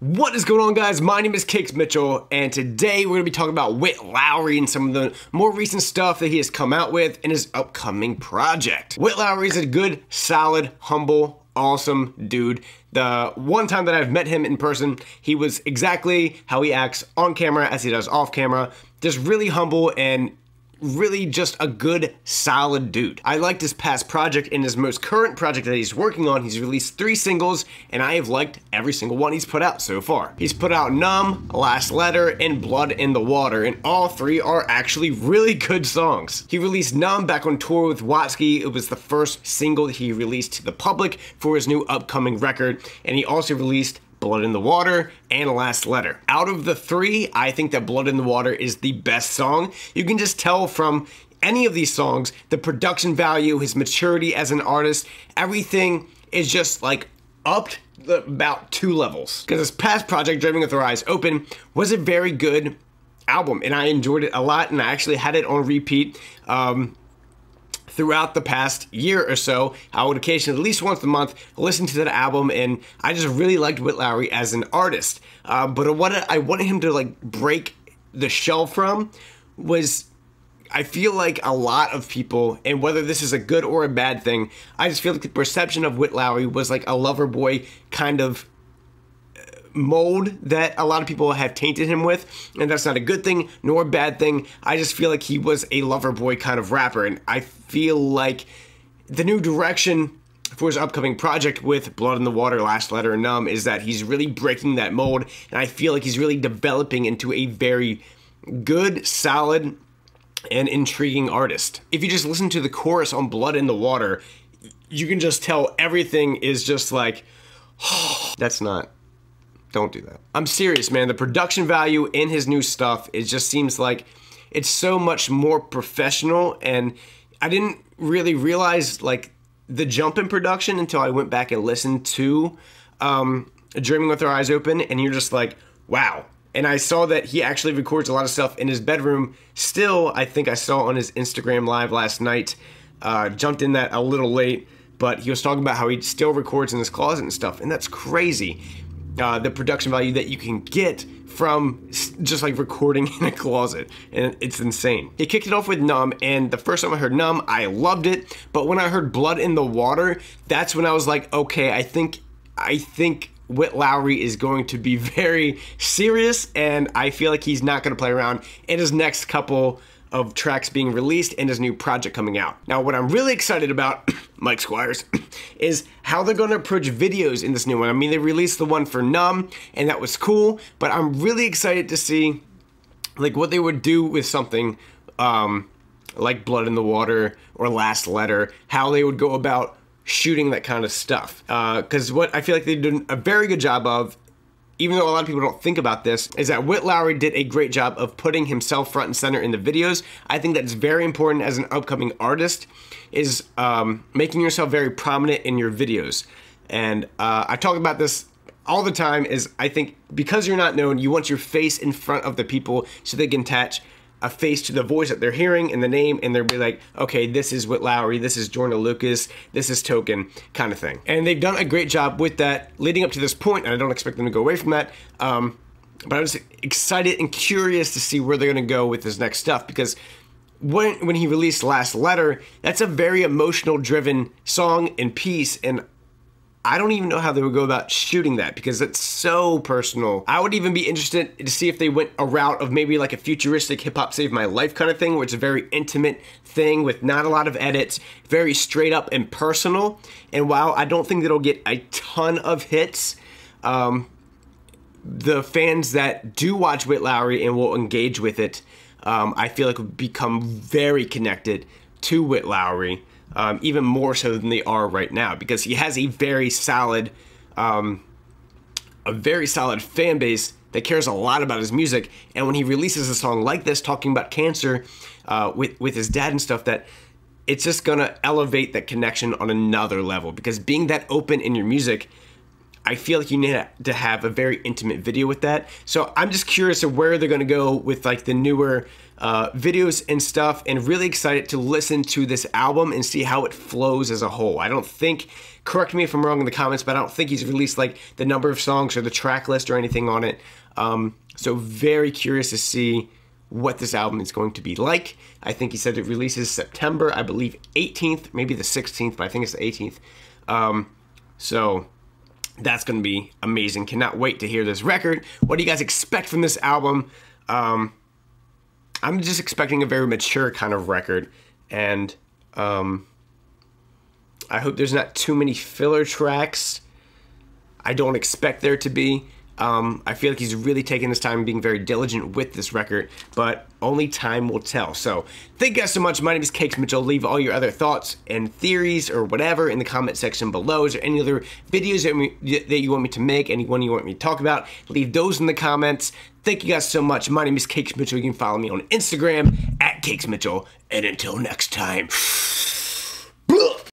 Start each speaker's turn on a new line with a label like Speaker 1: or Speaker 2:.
Speaker 1: What is going on, guys? My name is Cakes Mitchell, and today we're going to be talking about Witt Lowry and some of the more recent stuff that he has come out with in his upcoming project. Witt Lowry is a good, solid, humble, awesome dude. The one time that I've met him in person, he was exactly how he acts on camera as he does off camera. Just really humble and really just a good, solid dude. I liked his past project. In his most current project that he's working on, he's released 3 singles, and I have liked every single one he's put out so far. He's put out Numb, Last Letter, and Blood in the Water, and all 3 are actually really good songs. He released Numb back on tour with Watsky. It was the first single that he released to the public for his new upcoming record, and he also released Blood in the Water and Last Letter. Out of the 3, I think that Blood in the Water is the best song. You can just tell from any of these songs, the production value, his maturity as an artist, everything is just like upped about 2 levels. Because his past project, Dreaming with Our Eyes Open, was a very good album, and I enjoyed it a lot, and I actually had it on repeat throughout the past year or so. I would occasionally, at least once a month, listen to that album, and I just really liked Witt Lowry as an artist. But what I wanted him to like break the shell from was, I feel like a lot of people, and whether this is a good or a bad thing, I just feel like the perception of Witt Lowry was like a lover boy kind of mold that a lot of people have tainted him with, and that's not a good thing nor a bad thing. I just feel like he was a lover boy kind of rapper, and I feel like the new direction for his upcoming project with Blood in the Water, Last Letter, and Numb is that he's really breaking that mold, and I feel like he's really developing into a very good, solid, and intriguing artist. If you just listen to the chorus on Blood in the Water, you can just tell everything is just like, that's not. Don't do that. I'm serious, man. The production value in his new stuff, it just seems like it's so much more professional, and I didn't really realize like the jump in production until I went back and listened to Dreaming with Our Eyes Open, and you're just like, wow. And I saw that he actually records a lot of stuff in his bedroom still. I think I saw on his Instagram live last night. Jumped in that a little late, but he was talking about how he still records in his closet and stuff, and that's crazy. The production value that you can get from just like recording in a closet, and it's insane. He kicked it off with Numb, and the first time I heard Numb, I loved it, but when I heard Blood in the Water, that's when I was like, okay, I think Witt Lowry is going to be very serious, and I feel like he's not going to play around in his next couple of tracks being released and his new project coming out. Now, what I'm really excited about, Mike Squires, is how they're going to approach videos in this new one. I mean, they released the one for Numb, and that was cool, but I'm really excited to see like what they would do with something like Blood in the Water or Last Letter, how they would go about shooting that kind of stuff. Because what I feel like they did a very good job of, even though a lot of people don't think about this, is that Witt Lowry did a great job of putting himself front and center in the videos. I think that's very important as an upcoming artist, is making yourself very prominent in your videos. And I talk about this all the time, is I think because you're not known, you want your face in front of the people so they can attach a face to the voice that they're hearing and the name, and they'll be like, okay, this is Witt Lowry, this is Jordan Lucas, this is Token, kind of thing. And they've done a great job with that leading up to this point, and I don't expect them to go away from that. But I'm just excited and curious to see where they're going to go with this next stuff, because when he released Last Letter, that's a very emotional driven song and piece, and I don't even know how they would go about shooting that, because it's so personal. I would even be interested to see if they went a route of maybe like a futuristic hip hop Save My Life kind of thing, where it's a very intimate thing with not a lot of edits, very straight up and personal. And while I don't think that it'll get a ton of hits, the fans that do watch Witt Lowry and will engage with it, I feel like will become very connected to Witt Lowry. Even more so than they are right now, because he has a very solid fan base that cares a lot about his music. And when he releases a song like this, talking about cancer with his dad and stuff, that it's just gonna elevate that connection on another level. Because being that open in your music, I feel like you need to have a very intimate video with that. So I'm just curious of where they're gonna go with like the newer videos and stuff, and really excited to listen to this album and see how it flows as a whole. I don't think Correct me if I'm wrong in the comments, but I don't think he's released like the number of songs or the track list or anything on it. So very curious to see what this album is going to be like. I think he said it releases September, I believe 18th, maybe the 16th, but I think it's the 18th. So that's going to be amazing. Cannot wait to hear this record. What do you guys expect from this album? I'm just expecting a very mature kind of record, and I hope there's not too many filler tracks. I don't expect there to be. I feel like he's really taking his time and being very diligent with this record, but only time will tell. So thank you guys so much. My name is Cakes Mitchell. Leave all your other thoughts and theories or whatever in the comment section below. Is there any other videos that you want me to make, anyone you want me to talk about? Leave those in the comments. Thank you guys so much. My name is Cakes Mitchell. You can follow me on Instagram at Cakes Mitchell. And until next time.